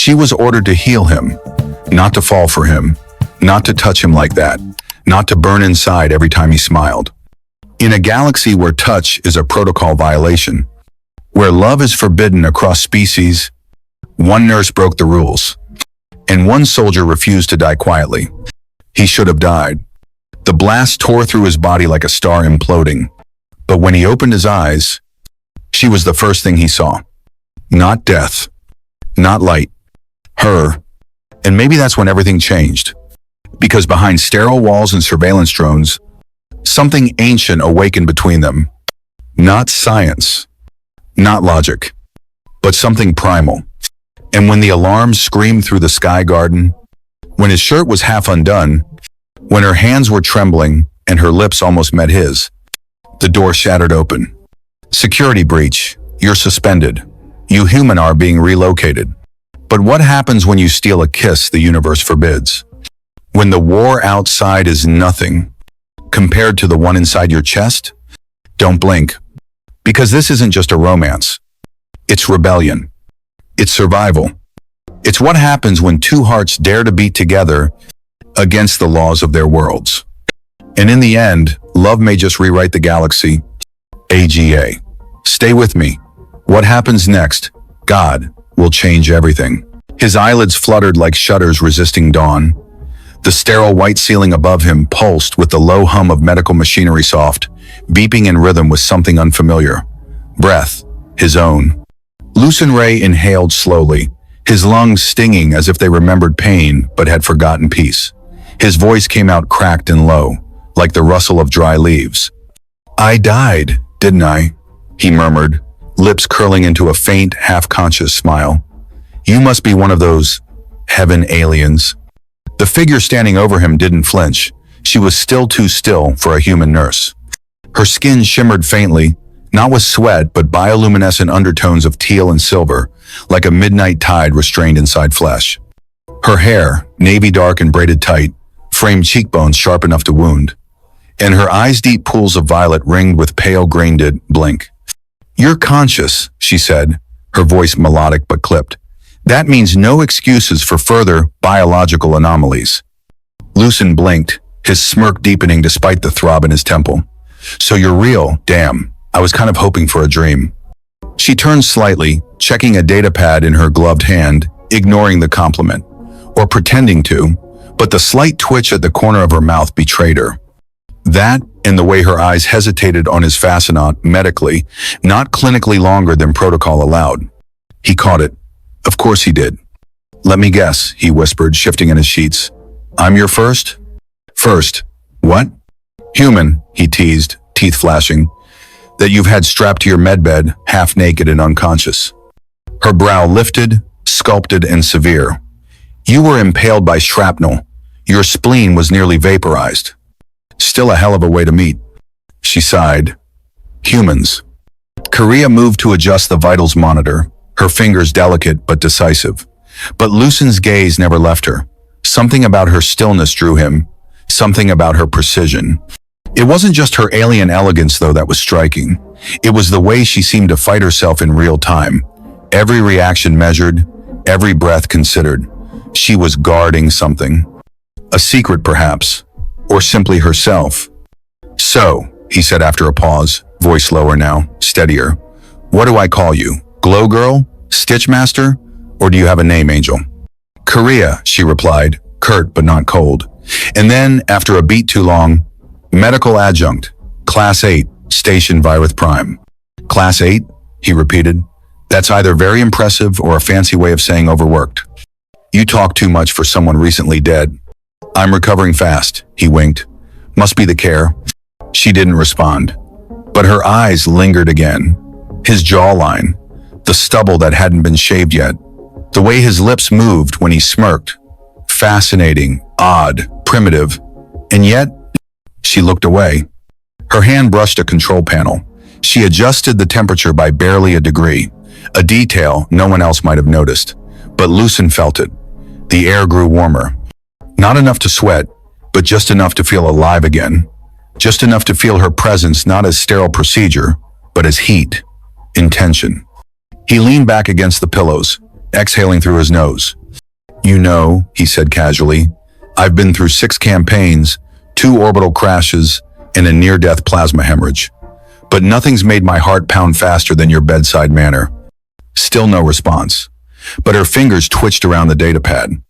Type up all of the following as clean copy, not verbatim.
She was ordered to heal him, not to fall for him, not to touch him like that, not to burn inside every time he smiled. In a galaxy where touch is a protocol violation, where love is forbidden across species, one nurse broke the rules, and one soldier refused to die quietly. He should have died. The blast tore through his body like a star imploding, but when he opened his eyes, she was the first thing he saw. Not death, not light, her. And maybe that's when everything changed. Because behind sterile walls and surveillance drones, something ancient awakened between them. Not science, not logic, but something primal. And when the alarms screamed through the sky garden, when his shirt was half undone, when her hands were trembling and her lips almost met his, the door shattered open. Security breach. You're suspended. You human are being relocated. But what happens when you steal a kiss the universe forbids? When the war outside is nothing compared to the one inside your chest? Don't blink. Because this isn't just a romance. It's rebellion. It's survival. It's what happens when two hearts dare to beat together against the laws of their worlds. And in the end, love may just rewrite the galaxy. AGA. Stay with me. What happens next? God will change everything. His eyelids fluttered like shutters resisting dawn. The sterile white ceiling above him pulsed with the low hum of medical machinery soft, beeping in rhythm with something unfamiliar. Breath. His own. Lucen Ray inhaled slowly, his lungs stinging as if they remembered pain but had forgotten peace. His voice came out cracked and low, like the rustle of dry leaves. I died, didn't I? He murmured, lips curling into a faint, half-conscious smile. You must be one of those heaven aliens. The figure standing over him didn't flinch. She was still too still for a human nurse. Her skin shimmered faintly, not with sweat but bioluminescent undertones of teal and silver, like a midnight tide restrained inside flesh. Her hair, navy dark and braided tight, framed cheekbones sharp enough to wound, and her eyes deep pools of violet ringed with pale green did blink. You're conscious, she said, her voice melodic but clipped. That means no excuses for further biological anomalies. Lucen blinked, his smirk deepening despite the throb in his temple. So you're real, damn. I was kind of hoping for a dream. She turned slightly, checking a data pad in her gloved hand, ignoring the compliment, or pretending to, but the slight twitch at the corner of her mouth betrayed her. That, and the way her eyes hesitated on his fascinat medically, not clinically longer than protocol allowed. He caught it. Of course he did. Let me guess, he whispered, shifting in his sheets. I'm your first? First. What? Human, he teased, teeth flashing, that you've had strapped to your medbed, half naked and unconscious. Her brow lifted, sculpted and severe. You were impaled by shrapnel. Your spleen was nearly vaporized. Still a hell of a way to meet. She sighed. Humans. Korea moved to adjust the vitals monitor, her fingers delicate but decisive. But Lucen's gaze never left her. Something about her stillness drew him, something about her precision. It wasn't just her alien elegance, though, that was striking. It was the way she seemed to fight herself in real time. Every reaction measured, every breath considered. She was guarding something. A secret, perhaps, or simply herself. So, he said after a pause, voice lower now, steadier. What do I call you? Glow Girl? Stitch Master? Or do you have a name, Angel? Korea, she replied, curt but not cold. And then, after a beat too long, Medical Adjunct, Class 8, Station Virith Prime. Class 8? He repeated. That's either very impressive or a fancy way of saying overworked. You talk too much for someone recently dead. I'm recovering fast, he winked. Must be the care. She didn't respond. But her eyes lingered again. His jawline, the stubble that hadn't been shaved yet, the way his lips moved when he smirked. Fascinating, odd, primitive, and yet, she looked away. Her hand brushed a control panel. She adjusted the temperature by barely a degree, a detail no one else might have noticed. But Lucen felt it. The air grew warmer. Not enough to sweat, but just enough to feel alive again. Just enough to feel her presence not as sterile procedure, but as heat, intention. He leaned back against the pillows, exhaling through his nose. "You know," he said casually, "I've been through 6 campaigns, 2 orbital crashes, and a near-death plasma hemorrhage. But nothing's made my heart pound faster than your bedside manner." Still no response, but her fingers twitched around the datapad.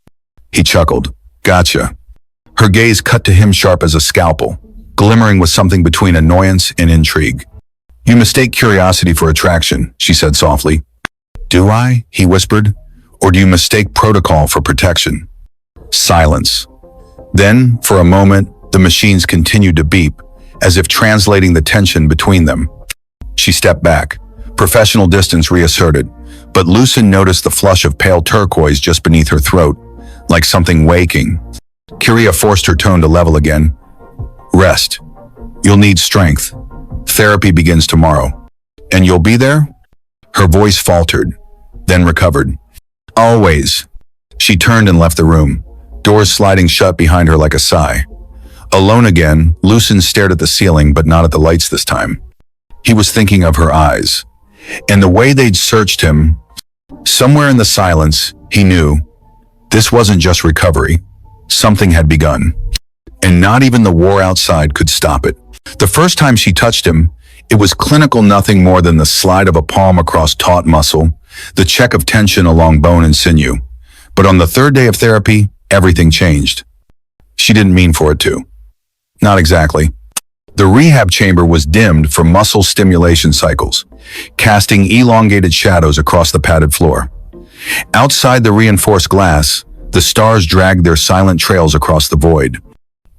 He chuckled. "Gotcha." Her gaze cut to him sharp as a scalpel, glimmering with something between annoyance and intrigue. "You mistake curiosity for attraction," she said softly. "Do I?" he whispered. "Or do you mistake protocol for protection?" Silence. Then, for a moment, the machines continued to beep, as if translating the tension between them. She stepped back, professional distance reasserted, but Lucen noticed the flush of pale turquoise just beneath her throat, like something waking. Kyria forced her tone to level again. "Rest. You'll need strength. Therapy begins tomorrow. And you'll be there?" Her voice faltered, then recovered. "Always." She turned and left the room, doors sliding shut behind her like a sigh. Alone again, Lucen stared at the ceiling but not at the lights this time. He was thinking of her eyes, and the way they'd searched him. Somewhere in the silence, he knew this wasn't just recovery. Something had begun, and not even the war outside could stop it. The first time she touched him, it was clinical, nothing more than the slide of a palm across taut muscle, the check of tension along bone and sinew. But on the 3rd day of therapy, everything changed. She didn't mean for it to. Not exactly. The rehab chamber was dimmed for muscle stimulation cycles, casting elongated shadows across the padded floor. Outside the reinforced glass, the stars dragged their silent trails across the void.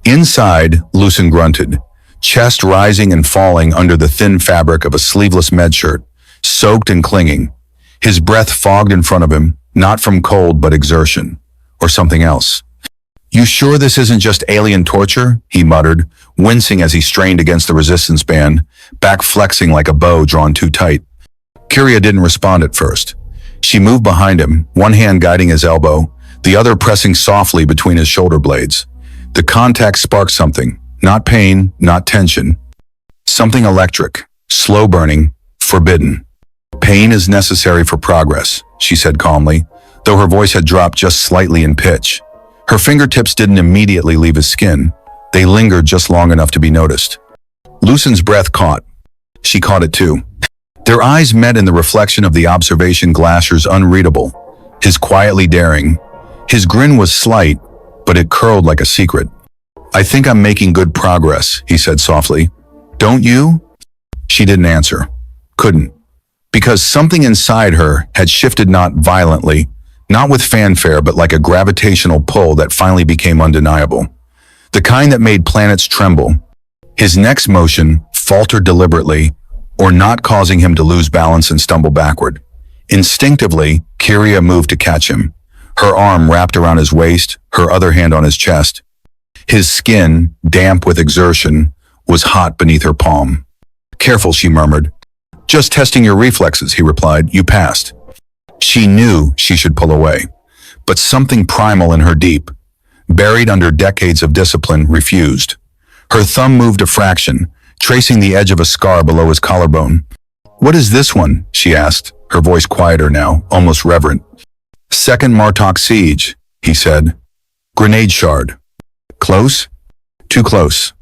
Inside, Lucen grunted, chest rising and falling under the thin fabric of a sleeveless medshirt, soaked and clinging. His breath fogged in front of him, not from cold but exertion, or something else. "You sure this isn't just alien torture?" he muttered, wincing as he strained against the resistance band, back flexing like a bow drawn too tight. Kyria didn't respond at first. She moved behind him, one hand guiding his elbow, the other pressing softly between his shoulder blades. The contact sparked something, not pain, not tension. Something electric, slow burning, forbidden. "Pain is necessary for progress," she said calmly, though her voice had dropped just slightly in pitch. Her fingertips didn't immediately leave his skin. They lingered just long enough to be noticed. Lucen's breath caught. She caught it too. Their eyes met in the reflection of the observation glaciers, unreadable, his quietly daring. His grin was slight, but it curled like a secret. "I think I'm making good progress," he said softly. "Don't you?" She didn't answer. Couldn't. Because something inside her had shifted, not violently, not with fanfare, but like a gravitational pull that finally became undeniable. The kind that made planets tremble. His next motion faltered deliberately, or not causing him to lose balance and stumble backward. Instinctively, Kyria moved to catch him, her arm wrapped around his waist, her other hand on his chest. His skin, damp with exertion, was hot beneath her palm. "Careful," she murmured. "Just testing your reflexes," he replied. "You passed." She knew she should pull away, but something primal in her deep, buried under decades of discipline, refused. Her thumb moved a fraction, tracing the edge of a scar below his collarbone. "What is this one?" she asked, her voice quieter now, almost reverent. "Second Martok siege," he said. "Grenade shard." "Close?" "Too close."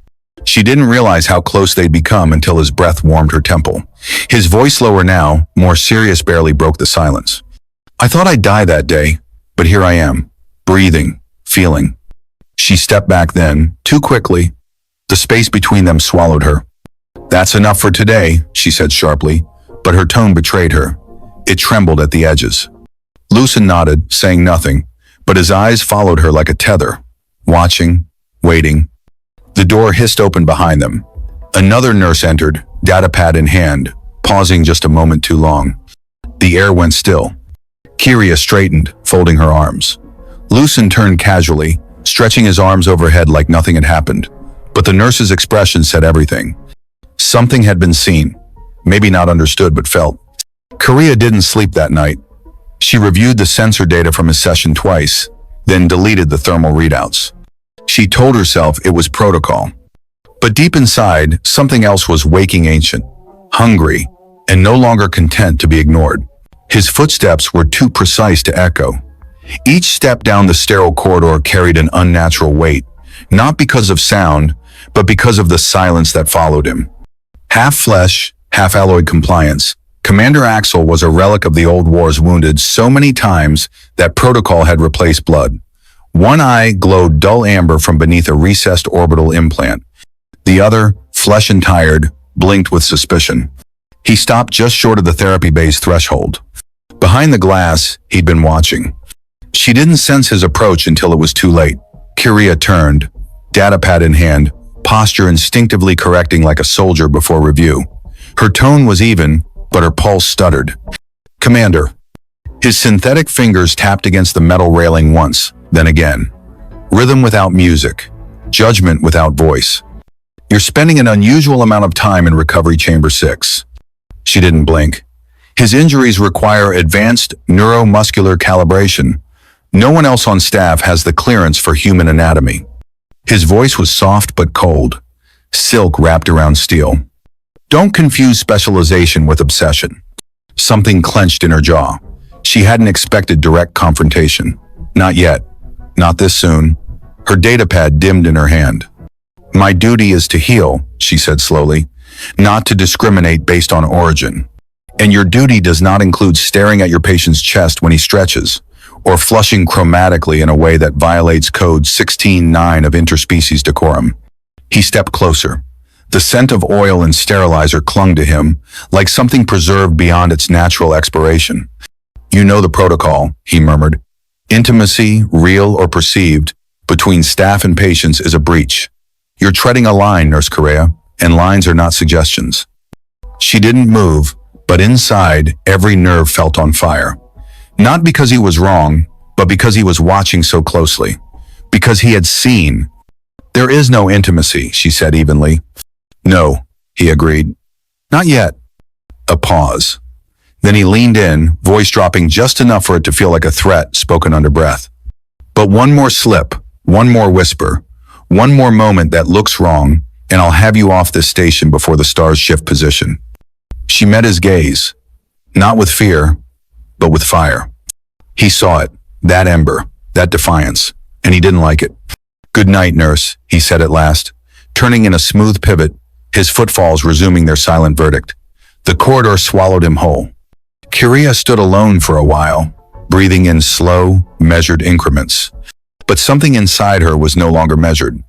She didn't realize how close they'd become until his breath warmed her temple. His voice, lower now, more serious, barely broke the silence. "I thought I'd die that day, but here I am, breathing, feeling." She stepped back then, too quickly. The space between them swallowed her. "That's enough for today," she said sharply, but her tone betrayed her. It trembled at the edges. Lucen nodded, saying nothing, but his eyes followed her like a tether, watching, waiting. The door hissed open behind them. Another nurse entered, datapad in hand, pausing just a moment too long. The air went still. Kyria straightened, folding her arms. Lucen turned casually, stretching his arms overhead like nothing had happened. But the nurse's expression said everything. Something had been seen, maybe not understood but felt. Kyria didn't sleep that night. She reviewed the sensor data from his session twice, then deleted the thermal readouts. She told herself it was protocol. But deep inside, something else was waking, ancient, hungry, and no longer content to be ignored. His footsteps were too precise to echo. Each step down the sterile corridor carried an unnatural weight, not because of sound, but because of the silence that followed him. Half flesh, half alloyed compliance, Commander Axel was a relic of the old war's wounded so many times that protocol had replaced blood. One eye glowed dull amber from beneath a recessed orbital implant. The other, flesh and tired, blinked with suspicion. He stopped just short of the therapy bay's threshold. Behind the glass, he'd been watching. She didn't sense his approach until it was too late. Kyria turned, datapad in hand, posture instinctively correcting like a soldier before review. Her tone was even, but her pulse stuttered. "Commander." His synthetic fingers tapped against the metal railing once, then again. Rhythm without music, judgment without voice. "You're spending an unusual amount of time in Recovery Chamber 6. She didn't blink. His injuries require advanced neuromuscular calibration. No one else on staff has the clearance for human anatomy. His voice was soft but cold, silk wrapped around steel. Don't confuse specialization with obsession. Something clenched in her jaw. She hadn't expected direct confrontation. Not yet. Not this soon. Her datapad dimmed in her hand. My duty is to heal, she said slowly, not to discriminate based on origin. And your duty does not include staring at your patient's chest when he stretches, or flushing chromatically in a way that violates Code 16.9 of interspecies decorum. He stepped closer. The scent of oil and sterilizer clung to him, like something preserved beyond its natural expiration. You know the protocol, he murmured. Intimacy, real or perceived, between staff and patients is a breach. You're treading a line, Nurse Correa, and lines are not suggestions. She didn't move, but inside, every nerve felt on fire. Not because he was wrong, but because he was watching so closely. Because he had seen. There is no intimacy, she said evenly. No, he agreed. Not yet. A pause. Then he leaned in, voice dropping just enough for it to feel like a threat spoken under breath. But one more slip, one more whisper, one more moment that looks wrong, and I'll have you off this station before the stars shift position. She met his gaze, not with fear, but with fire. He saw it, that ember, that defiance, and he didn't like it. Good night, nurse, he said at last, turning in a smooth pivot, his footfalls resuming their silent verdict. The corridor swallowed him whole. Kyria stood alone for a while, breathing in slow, measured increments. But something inside her was no longer measured.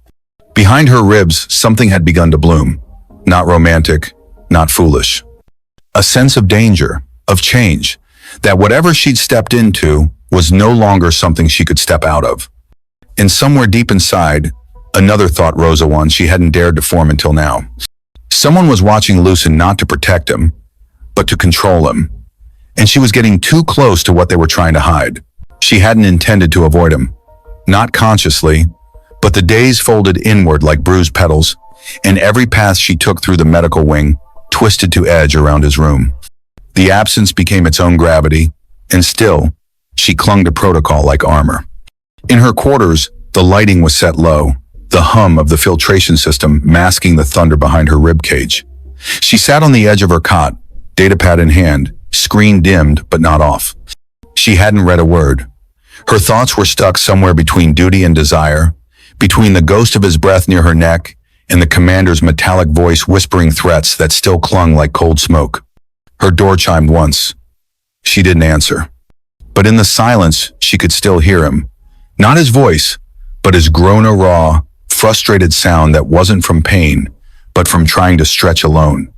Behind her ribs, something had begun to bloom. Not romantic, not foolish. A sense of danger, of change, that whatever she'd stepped into was no longer something she could step out of. And somewhere deep inside, another thought rose, one she hadn't dared to form until now. Someone was watching Lucen not to protect him, but to control him. And she was getting too close to what they were trying to hide. She hadn't intended to avoid him. Not consciously, but the days folded inward like bruised petals, and every path she took through the medical wing twisted to edge around his room. The absence became its own gravity, and still, she clung to protocol like armor. In her quarters, the lighting was set low, the hum of the filtration system masking the thunder behind her ribcage. She sat on the edge of her cot, datapad in hand, screen dimmed but not off. She hadn't read a word. Her thoughts were stuck somewhere between duty and desire, between the ghost of his breath near her neck and the commander's metallic voice whispering threats that still clung like cold smoke. Her door chimed once. She didn't answer. But in the silence, she could still hear him. Not his voice, but his groaner raw, frustrated sound that wasn't from pain, but from trying to stretch alone.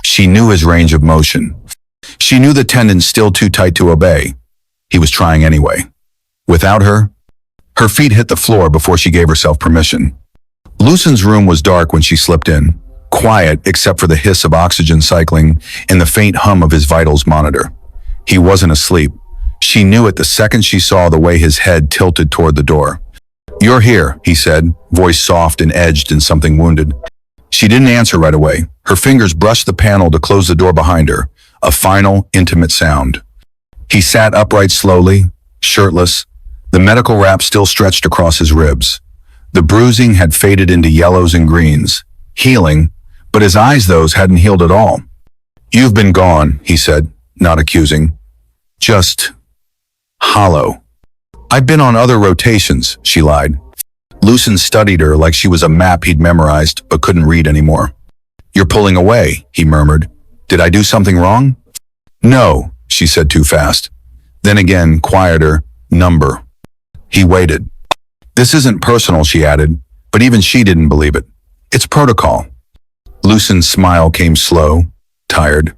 She knew his range of motion. She knew the tendons still too tight to obey. He was trying anyway. Without her, her feet hit the floor before she gave herself permission. Lucen's room was dark when she slipped in, quiet except for the hiss of oxygen cycling and the faint hum of his vitals monitor. He wasn't asleep. She knew it the second she saw the way his head tilted toward the door. You're here, he said, voice soft and edged in something wounded. She didn't answer right away. Her fingers brushed the panel to close the door behind her, a final, intimate sound. He sat upright slowly, shirtless, the medical wrap still stretched across his ribs. The bruising had faded into yellows and greens, healing, but his eyes, those hadn't healed at all. You've been gone, he said, not accusing. Just hollow. I've been on other rotations, she lied. Lucen studied her like she was a map he'd memorized but couldn't read anymore. You're pulling away, he murmured. Did I do something wrong? No, she said too fast. Then again, quieter, number. He waited. This isn't personal, she added, but even she didn't believe it. It's protocol. Lucen's smile came slow, tired.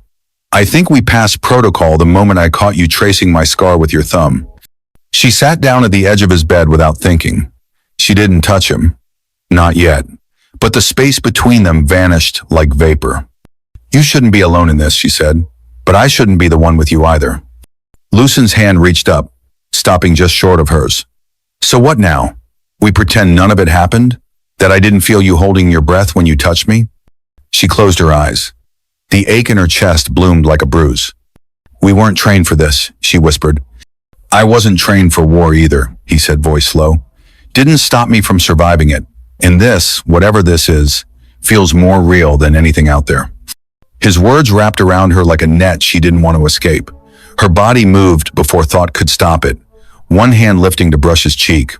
I think we passed protocol the moment I caught you tracing my scar with your thumb. She sat down at the edge of his bed without thinking. She didn't touch him. Not yet. But the space between them vanished like vapor. You shouldn't be alone in this, she said. But I shouldn't be the one with you either. Lucen's hand reached up, stopping just short of hers. So what now? We pretend none of it happened? That I didn't feel you holding your breath when you touched me? She closed her eyes. The ache in her chest bloomed like a bruise. We weren't trained for this, she whispered. I wasn't trained for war either, he said, voice low. Didn't stop me from surviving it. And this, whatever this is, feels more real than anything out there. His words wrapped around her like a net she didn't want to escape. Her body moved before thought could stop it, one hand lifting to brush his cheek.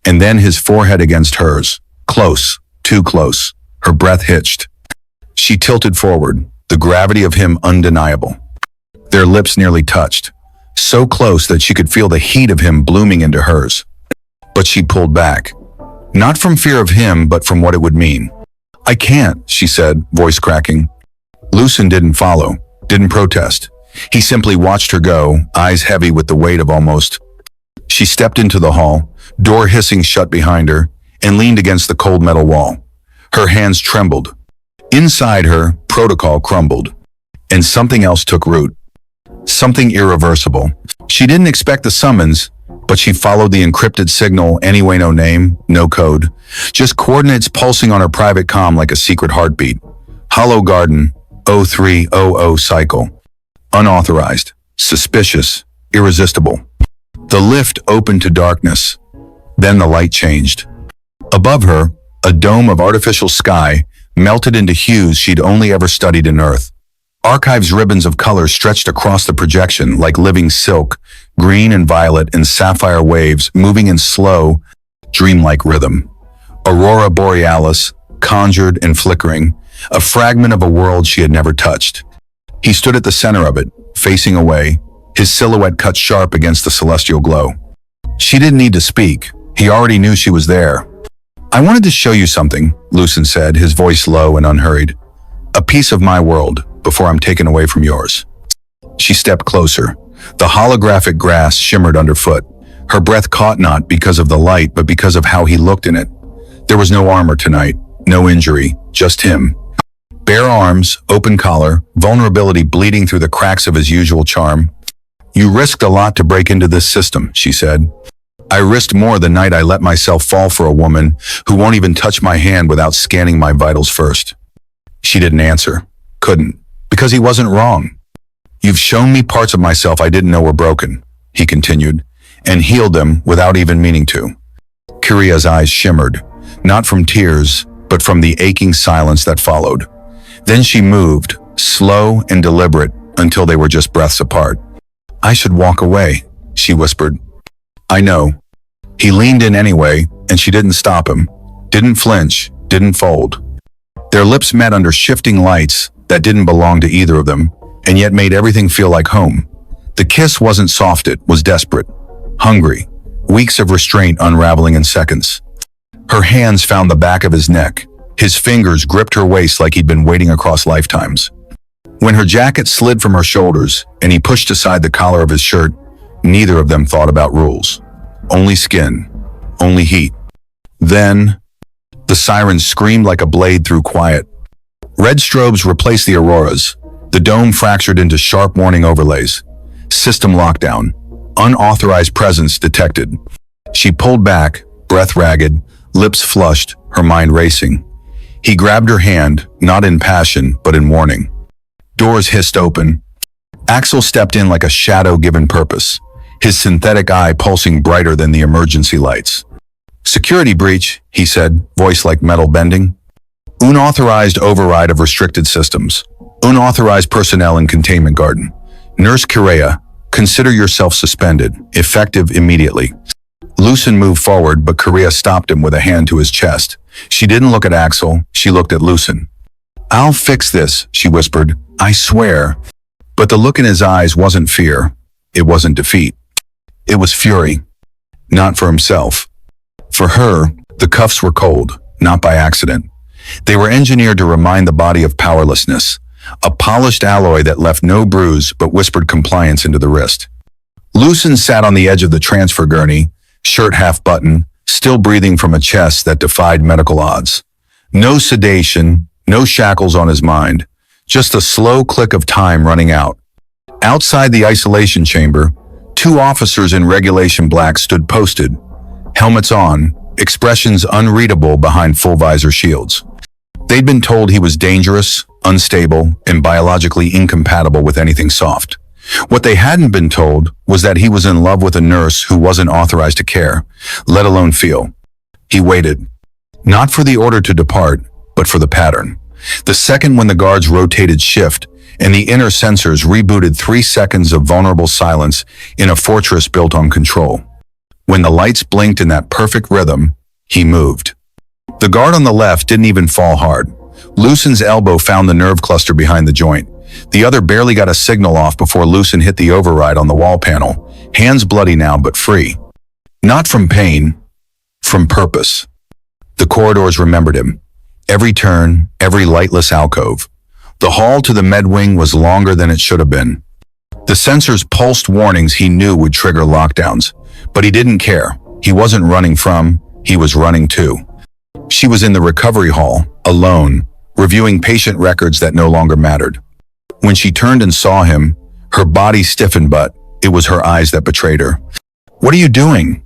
And then his forehead against hers. Close, too close. Her breath hitched. She tilted forward, the gravity of him undeniable. Their lips nearly touched, so close that she could feel the heat of him blooming into hers. But she pulled back. Not from fear of him, but from what it would mean. I can't, she said, voice cracking. Lucen didn't follow, didn't protest. He simply watched her go, eyes heavy with the weight of almost. She stepped into the hall, door hissing shut behind her, and leaned against the cold metal wall. Her hands trembled. Inside her, protocol crumbled. And something else took root. Something irreversible. She didn't expect the summons, but she followed the encrypted signal anyway. No name, no code. Just coordinates pulsing on her private comm like a secret heartbeat. Hollow Garden, 0300 cycle. Unauthorized, suspicious, irresistible. The lift opened to darkness. Then the light changed. Above her, a dome of artificial sky melted into hues she'd only ever studied in Earth. Archives ribbons of color stretched across the projection like living silk, green and violet and sapphire waves moving in slow, dreamlike rhythm. Aurora borealis, conjured and flickering, a fragment of a world she had never touched. He stood at the center of it, facing away, his silhouette cut sharp against the celestial glow. She didn't need to speak. He already knew she was there. I wanted to show you something, Lucen said, his voice low and unhurried. A piece of my world, before I'm taken away from yours. She stepped closer. The holographic grass shimmered underfoot. Her breath caught not because of the light, but because of how he looked in it. There was no armor tonight, no injury, just him. Bare arms, open collar, vulnerability bleeding through the cracks of his usual charm. You risked a lot to break into this system, she said. I risked more the night I let myself fall for a woman who won't even touch my hand without scanning my vitals first. She didn't answer. Couldn't. Because he wasn't wrong. You've shown me parts of myself I didn't know were broken, he continued, and healed them without even meaning to. Kyria's eyes shimmered, not from tears, but from the aching silence that followed. Then she moved, slow and deliberate, until they were just breaths apart. I should walk away, she whispered. I know. He leaned in anyway, and she didn't stop him, didn't flinch, didn't fold. Their lips met under shifting lights that didn't belong to either of them, and yet made everything feel like home. The kiss wasn't soft, it was desperate, hungry, weeks of restraint unraveling in seconds. Her hands found the back of his neck. His fingers gripped her waist like he'd been waiting across lifetimes. When her jacket slid from her shoulders and he pushed aside the collar of his shirt, neither of them thought about rules. Only skin, only heat. Then, the siren screamed like a blade through quiet. Red strobes replaced the auroras. The dome fractured into sharp warning overlays. System lockdown. Unauthorized presence detected. She pulled back, breath ragged, lips flushed, her mind racing. He grabbed her hand, not in passion, but in warning. Doors hissed open. Axel stepped in like a shadow given purpose, his synthetic eye pulsing brighter than the emergency lights. Security breach, he said, voice like metal bending. Unauthorized override of restricted systems. Unauthorized personnel in containment garden. Nurse Kyria, Consider yourself suspended, effective immediately. Lucen moved forward, but Korea stopped him with a hand to his chest. She didn't look at Axel, she looked at Lucen. "I'll fix this," she whispered. "I swear." But the look in his eyes wasn't fear. It wasn't defeat. It was fury. Not for himself. For her, the cuffs were cold, not by accident. They were engineered to remind the body of powerlessness, a polished alloy that left no bruise but whispered compliance into the wrist. Lucen sat on the edge of the transfer gurney, shirt half buttoned, still breathing from a chest that defied medical odds. No sedation, no shackles on his mind, just a slow click of time running out. Outside the isolation chamber, two officers in regulation black stood posted, helmets on, expressions unreadable behind full visor shields. They'd been told he was dangerous, unstable, and biologically incompatible with anything soft. What they hadn't been told was that he was in love with a nurse who wasn't authorized to care, let alone feel. He waited, not for the order to depart, but for the pattern. The second when the guards rotated shift and the inner sensors rebooted 3 seconds of vulnerable silence in a fortress built on control. When the lights blinked in that perfect rhythm, he moved. The guard on the left didn't even fall hard. Lucen's elbow found the nerve cluster behind the joint. The other barely got a signal off before Lucen hit the override on the wall panel, hands bloody now but free. Not from pain, from purpose. The corridors remembered him. Every turn, every lightless alcove. The hall to the med wing was longer than it should have been. The sensors pulsed warnings he knew would trigger lockdowns, but he didn't care. He wasn't running from, he was running to. She was in the recovery hall, alone, reviewing patient records that no longer mattered. When she turned and saw him, her body stiffened, but it was her eyes that betrayed her. "What are you doing?"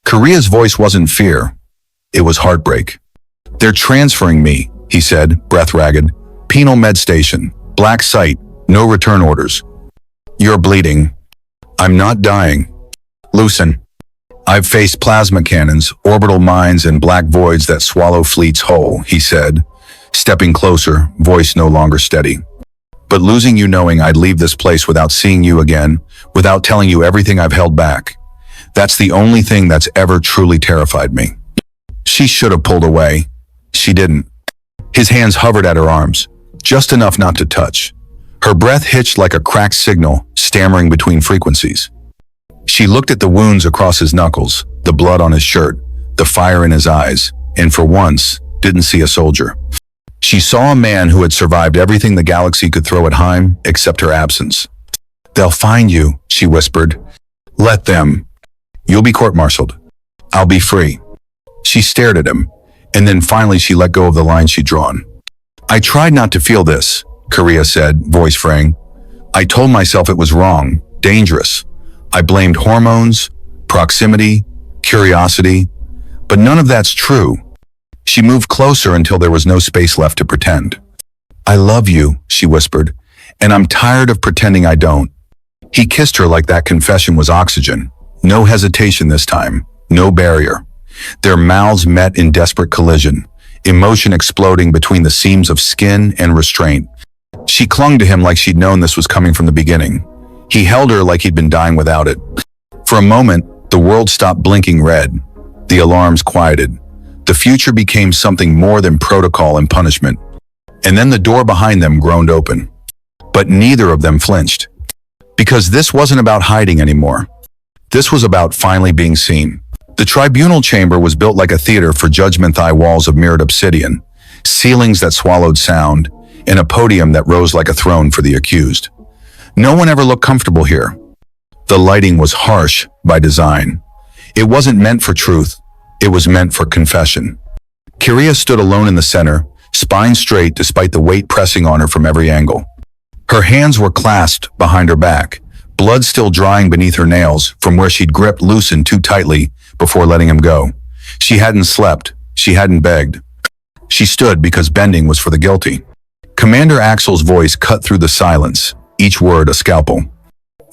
Korea's voice wasn't fear. It was heartbreak. "They're transferring me," he said, breath ragged. "Penal med station, black site, no return orders." "You're bleeding." "I'm not dying." "Lucen, I've faced plasma cannons, orbital mines, and black voids that swallow fleets whole," he said, stepping closer, voice no longer steady. "But losing you knowing I'd leave this place without seeing you again, without telling you everything I've held back, that's the only thing that's ever truly terrified me." She should have pulled away. She didn't. His hands hovered at her arms, just enough not to touch. Her breath hitched like a cracked signal, stammering between frequencies. She looked at the wounds across his knuckles, the blood on his shirt, the fire in his eyes, and for once, didn't see a soldier. She saw a man who had survived everything the galaxy could throw at Heim, except her absence. "They'll find you," she whispered. "Let them. You'll be court-martialed. I'll be free." She stared at him, and then finally she let go of the line she'd drawn. "I tried not to feel this," Korea said, voice fraying. "I told myself it was wrong, dangerous. I blamed hormones, proximity, curiosity, but none of that's true." She moved closer until there was no space left to pretend. "I love you," she whispered, "and I'm tired of pretending I don't." He kissed her like that confession was oxygen. No hesitation this time, no barrier. Their mouths met in desperate collision, emotion exploding between the seams of skin and restraint. She clung to him like she'd known this was coming from the beginning. He held her like he'd been dying without it. For a moment, the world stopped blinking red. The alarms quieted. The future became something more than protocol and punishment. And then the door behind them groaned open. But neither of them flinched. Because this wasn't about hiding anymore. This was about finally being seen. The tribunal chamber was built like a theater for judgment-thigh walls of mirrored obsidian, ceilings that swallowed sound, and a podium that rose like a throne for the accused. No one ever looked comfortable here. The lighting was harsh by design. It wasn't meant for truth. It was meant for confession. Kyria stood alone in the center, spine straight despite the weight pressing on her from every angle. Her hands were clasped behind her back, blood still drying beneath her nails from where she'd gripped Lucen too tightly before letting him go. She hadn't slept. She hadn't begged. She stood because bending was for the guilty. Commander Axel's voice cut through the silence, each word a scalpel.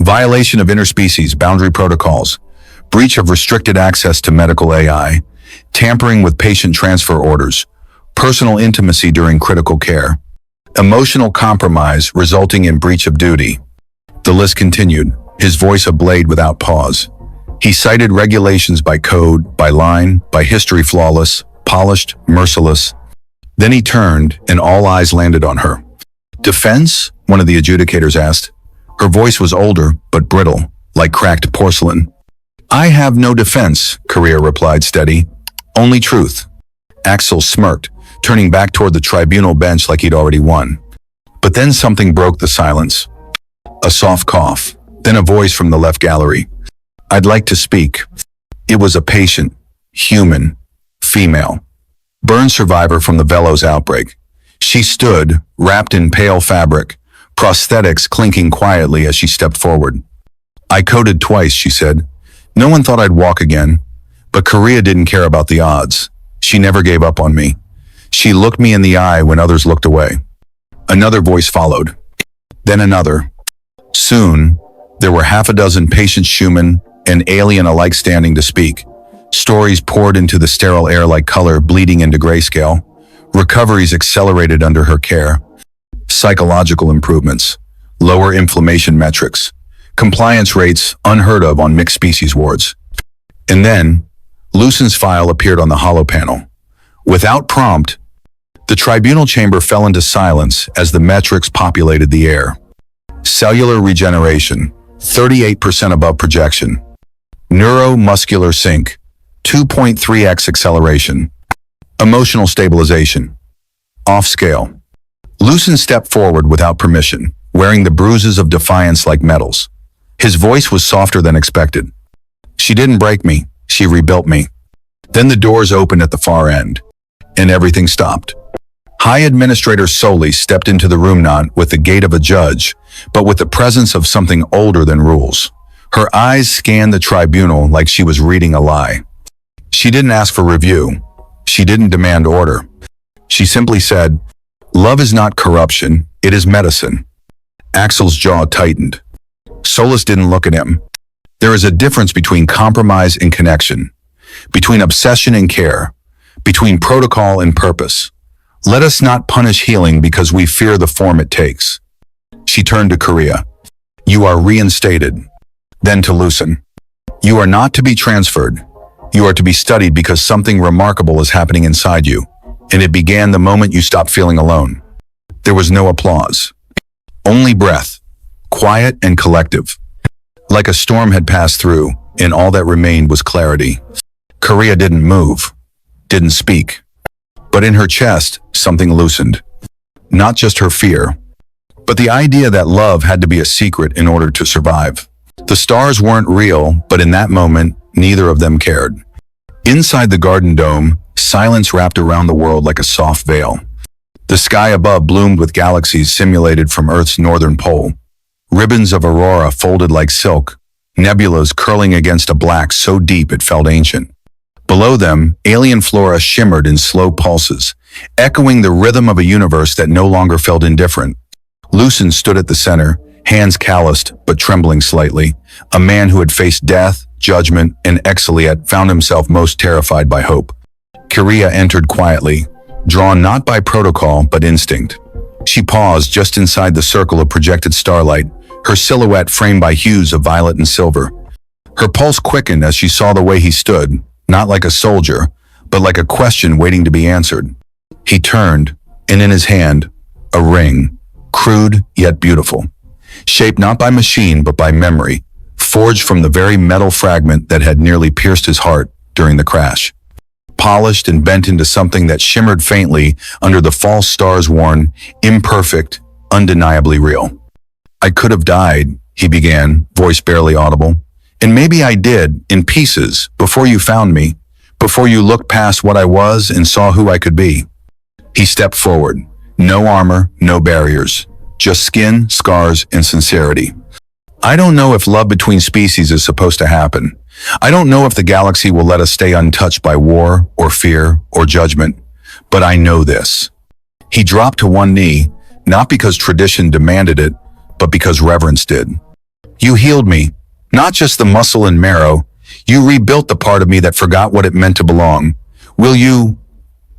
Violation of interspecies boundary protocols, breach of restricted access to medical AI, tampering with patient transfer orders, personal intimacy during critical care, emotional compromise resulting in breach of duty. The list continued, his voice a blade without pause. He cited regulations by code, by line, by history flawless, polished, merciless. Then he turned, and all eyes landed on her. "Defense?" one of the adjudicators asked. Her voice was older, but brittle, like cracked porcelain. "I have no defense," Correa replied steady. "Only truth." Axel smirked, turning back toward the tribunal bench like he'd already won. But then something broke the silence. A soft cough, then a voice from the left gallery. "I'd like to speak." It was a patient, human, female. Burn survivor from the Velos outbreak. She stood, wrapped in pale fabric, prosthetics clinking quietly as she stepped forward. "I coded twice," she said. "No one thought I'd walk again. But Correa didn't care about the odds. She never gave up on me. She looked me in the eye when others looked away." Another voice followed. Then another. Soon, there were half a dozen patient human and alien alike standing to speak. Stories poured into the sterile air like color bleeding into grayscale. Recoveries accelerated under her care. Psychological improvements. Lower inflammation metrics. Compliance rates unheard of on mixed species wards. And then, Lucent's file appeared on the hollow panel. Without prompt, the tribunal chamber fell into silence as the metrics populated the air. Cellular regeneration, 38% above projection. Neuromuscular sync, 2.3x acceleration. Emotional stabilization, off scale. Lucent stepped forward without permission, wearing the bruises of defiance like medals. His voice was softer than expected. "She didn't break me, she rebuilt me." Then the doors opened at the far end, and everything stopped. High Administrator Soli stepped into the room not with the gait of a judge, but with the presence of something older than rules. Her eyes scanned the tribunal like she was reading a lie. She didn't ask for review. She didn't demand order. She simply said, "Love is not corruption, it is medicine." Axel's jaw tightened. Solis didn't look at him. There is a difference between compromise and connection, between obsession and care, between protocol and purpose. Let us not punish healing because we fear the form it takes. She turned to Correa. "You are reinstated." Then to Lucent. "You are not to be transferred. You are to be studied because something remarkable is happening inside you, and it began the moment you stopped feeling alone." There was no applause. Only breath, quiet and collective. Like a storm had passed through, and all that remained was clarity. Correa didn't move, didn't speak. But in her chest, something loosened. Not just her fear, but the idea that love had to be a secret in order to survive. The stars weren't real, but in that moment, neither of them cared. Inside the garden dome, silence wrapped around the world like a soft veil. The sky above bloomed with galaxies simulated from Earth's northern pole. Ribbons of aurora folded like silk, nebulas curling against a black so deep it felt ancient. Below them, alien flora shimmered in slow pulses, echoing the rhythm of a universe that no longer felt indifferent. Lucent stood at the center, hands calloused but trembling slightly. A man who had faced death, judgment, and exile yet found himself most terrified by hope. Correa entered quietly, drawn not by protocol but instinct. She paused just inside the circle of projected starlight, her silhouette framed by hues of violet and silver. Her pulse quickened as she saw the way he stood, not like a soldier, but like a question waiting to be answered. He turned, and in his hand, a ring, crude yet beautiful, shaped not by machine but by memory, forged from the very metal fragment that had nearly pierced his heart during the crash. Polished and bent into something that shimmered faintly under the false stars worn, imperfect, undeniably real. "I could have died," he began, voice barely audible. "And maybe I did, in pieces, before you found me, before you looked past what I was and saw who I could be." He stepped forward. No armor, no barriers, just skin, scars, and sincerity. "I don't know if love between species is supposed to happen. I don't know if the galaxy will let us stay untouched by war or fear or judgment, but I know this." He dropped to one knee, not because tradition demanded it, but because reverence did. "You healed me, not just the muscle and marrow. You rebuilt the part of me that forgot what it meant to belong. Will you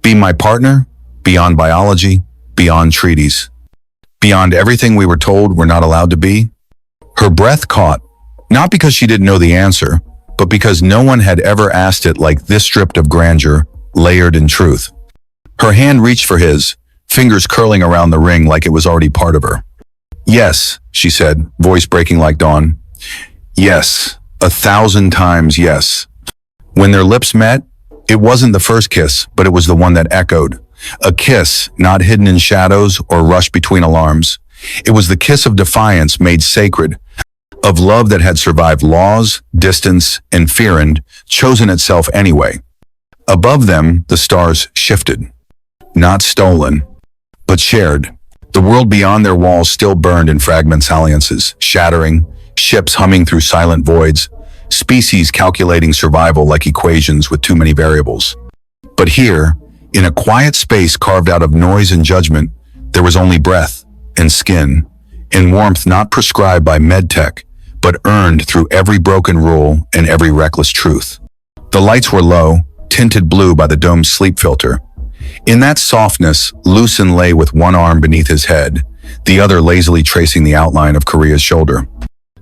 be my partner? Beyond biology, beyond treaties, beyond everything we were told we're not allowed to be?" Her breath caught, Not because she didn't know the answer, but because no one had ever asked it like this, stripped of grandeur, layered in truth. Her hand reached for his, fingers curling around the ring like it was already part of her. "Yes," she said, voice breaking like dawn. "Yes, 1,000 times yes." When their lips met, it wasn't the first kiss, but it was the one that echoed. A kiss not hidden in shadows or rushed between alarms. It was the kiss of defiance made sacred, of love that had survived laws, distance, and fear and chosen itself anyway. Above them, the stars shifted. Not stolen, but shared. The world beyond their walls still burned in fragments, alliances, shattering, ships humming through silent voids, species calculating survival like equations with too many variables. But here, in a quiet space carved out of noise and judgment, there was only breath and skin, and warmth not prescribed by medtech, but earned through every broken rule and every reckless truth. The lights were low, tinted blue by the dome's sleep filter. In that softness, Lucen lay with one arm beneath his head, the other lazily tracing the outline of Korea's shoulder.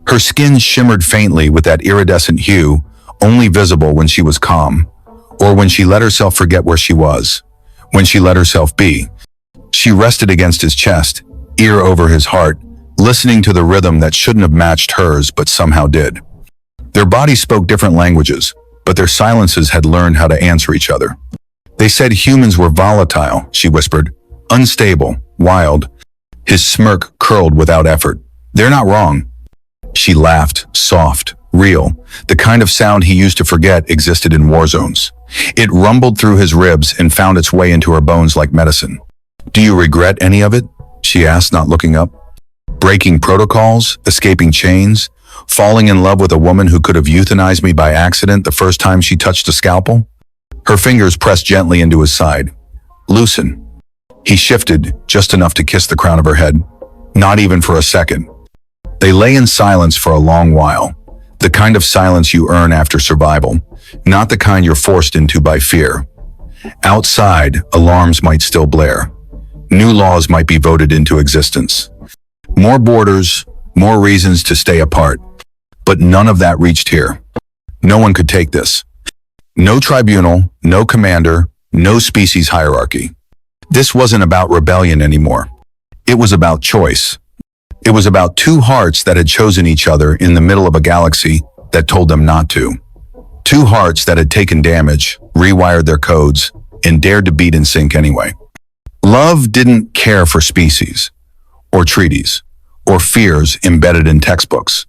Her skin shimmered faintly with that iridescent hue, only visible when she was calm, or when she let herself forget where she was, when she let herself be. She rested against his chest, ear over his heart, listening to the rhythm that shouldn't have matched hers but somehow did. Their bodies spoke different languages, but their silences had learned how to answer each other. "They said humans were volatile," she whispered, "unstable, wild." His smirk curled without effort. "They're not wrong." She laughed, soft, real, the kind of sound he used to forget existed in war zones. It rumbled through his ribs and found its way into her bones like medicine. "Do you regret any of it?" she asked, not looking up. "Breaking protocols, escaping chains, falling in love with a woman who could have euthanized me by accident the first time she touched a scalpel?" Her fingers pressed gently into his side. "Lucen." He shifted, just enough to kiss the crown of her head. Not even for a second. They lay in silence for a long while, the kind of silence you earn after survival, not the kind you're forced into by fear. Outside, alarms might still blare. New laws might be voted into existence. More borders, more reasons to stay apart. But none of that reached here. No one could take this. No tribunal, no commander, no species hierarchy. This wasn't about rebellion anymore. It was about choice. It was about two hearts that had chosen each other in the middle of a galaxy that told them not to. Two hearts that had taken damage, rewired their codes, and dared to beat in sync anyway. Love didn't care for species, or treaties, or fears embedded in textbooks.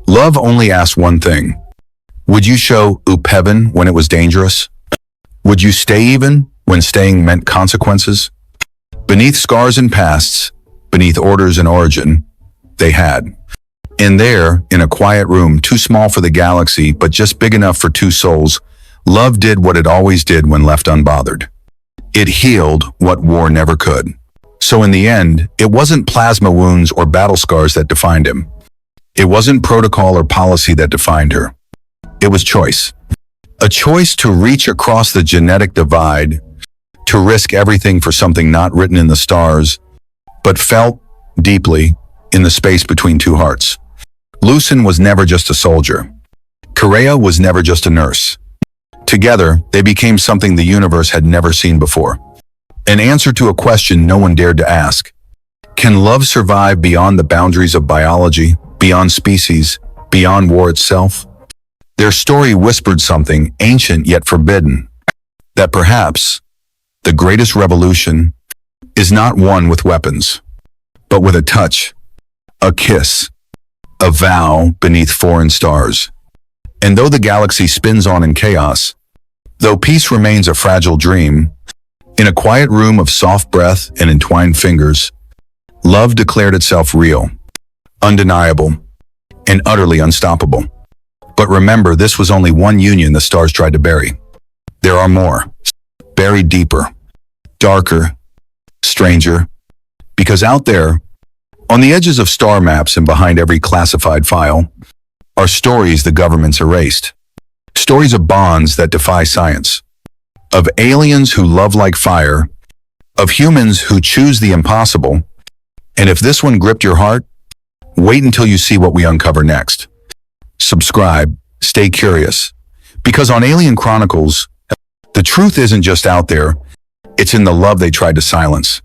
Love only asked one thing. Would you show up heaven when it was dangerous? Would you stay even when staying meant consequences? Beneath scars and pasts, beneath orders and origin, they had. And there, in a quiet room too small for the galaxy but just big enough for two souls, love did what it always did when left unbothered. It healed what war never could. So in the end, it wasn't plasma wounds or battle scars that defined him. It wasn't protocol or policy that defined her. It was choice. A choice to reach across the genetic divide, to risk everything for something not written in the stars, but felt deeply in the space between two hearts. Lucen was never just a soldier. Korea was never just a nurse. Together, they became something the universe had never seen before. An answer to a question no one dared to ask. Can love survive beyond the boundaries of biology, beyond species, beyond war itself? Their story whispered something ancient yet forbidden, that perhaps the greatest revolution is not won with weapons, but with a touch, a kiss, a vow beneath foreign stars. And though the galaxy spins on in chaos, though peace remains a fragile dream, in a quiet room of soft breath and entwined fingers, love declared itself real, undeniable, and utterly unstoppable. But remember, this was only one union the stars tried to bury. There are more, buried deeper, darker, stranger, because out there, on the edges of star maps and behind every classified file, are stories the governments erased. Stories of bonds that defy science, of aliens who love like fire, of humans who choose the impossible. And if this one gripped your heart, wait until you see what we uncover next. subscribe, stay curious. Because on Alien Chronicles, the truth isn't just out there, it's in the love they tried to silence.